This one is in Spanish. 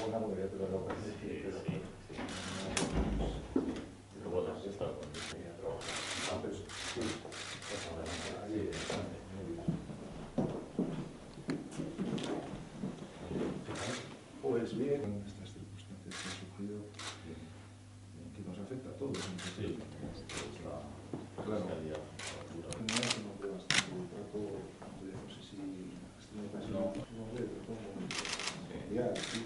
una porque pero lo que sí, sí. Luego las está con pues bien, en estas circunstancias que han surgido, que nos afecta a todos. Sí, claro. No fue bastante el trato, no sé si no sé, pero ya, sí.